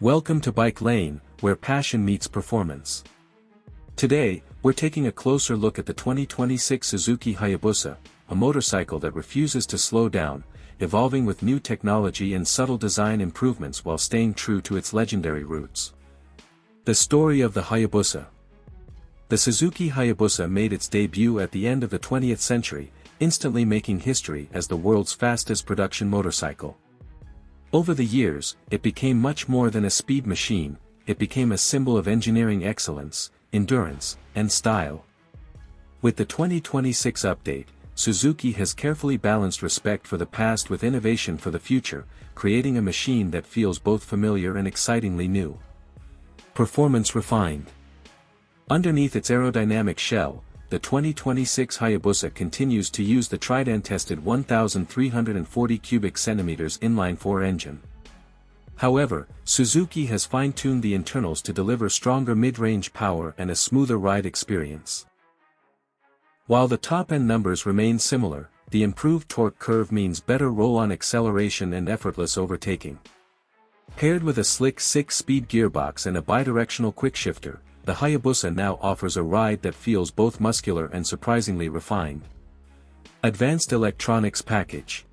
Welcome to Bike Lane, where passion meets performance. Today, we're taking a closer look at the 2026 Suzuki Hayabusa, a motorcycle that refuses to slow down, evolving with new technology and subtle design improvements while staying true to its legendary roots. The story of the Hayabusa. The Suzuki Hayabusa made its debut at the end of the 20th century, instantly making history as the world's fastest production motorcycle. Over the years, it became much more than a speed machine. It became a symbol of engineering excellence, endurance, and style. With the 2026 update, Suzuki has carefully balanced respect for the past with innovation for the future, creating a machine that feels both familiar and excitingly new. Performance refined. Underneath its aerodynamic shell, the 2026 Hayabusa continues to use the tried-and-tested 1,340 cubic centimeters inline-4 engine. However, Suzuki has fine-tuned the internals to deliver stronger mid-range power and a smoother ride experience. While the top-end numbers remain similar, the improved torque curve means better roll-on acceleration and effortless overtaking. Paired with a slick 6-speed gearbox and a bidirectional quickshifter, the Hayabusa now offers a ride that feels both muscular and surprisingly refined. Advanced Electronics Package.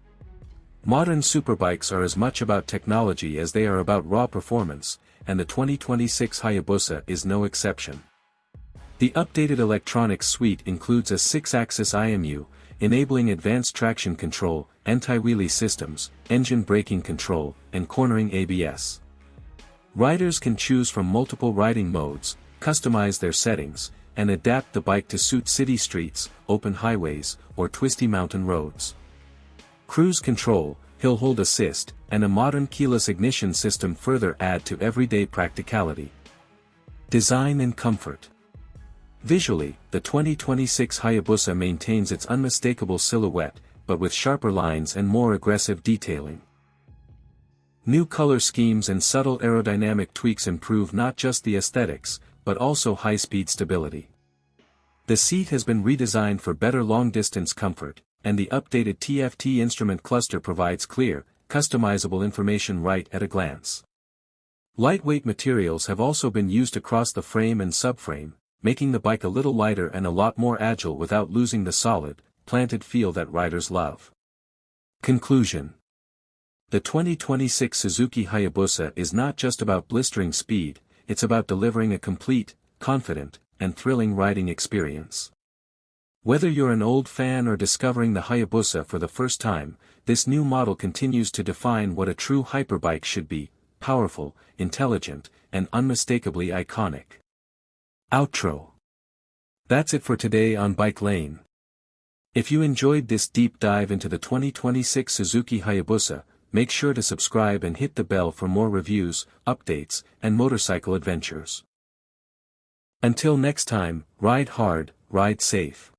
Modern superbikes are as much about technology as they are about raw performance, and the 2026 Hayabusa is no exception. The updated electronics suite includes a 6-axis IMU, enabling advanced traction control, anti-wheelie systems, engine braking control, and cornering ABS. Riders can choose from multiple riding modes, customize their settings, and adapt the bike to suit city streets, open highways, or twisty mountain roads. Cruise control, hill hold assist, and a modern keyless ignition system further add to everyday practicality. Design and comfort. Visually, the 2026 Hayabusa maintains its unmistakable silhouette, but with sharper lines and more aggressive detailing. New color schemes and subtle aerodynamic tweaks improve not just the aesthetics, but also high-speed stability. The seat has been redesigned for better long-distance comfort, and the updated TFT instrument cluster provides clear, customizable information right at a glance. Lightweight materials have also been used across the frame and subframe, making the bike a little lighter and a lot more agile without losing the solid, planted feel that riders love. Conclusion. The 2026 Suzuki Hayabusa is not just about blistering speed, it's about delivering a complete, confident, and thrilling riding experience. Whether you're an old fan or discovering the Hayabusa for the first time, this new model continues to define what a true hyperbike should be: powerful, intelligent, and unmistakably iconic. Outro. That's it for today on Bike Lane. If you enjoyed this deep dive into the 2026 Suzuki Hayabusa, make sure to subscribe and hit the bell for more reviews, updates, and motorcycle adventures. Until next time, ride hard, ride safe.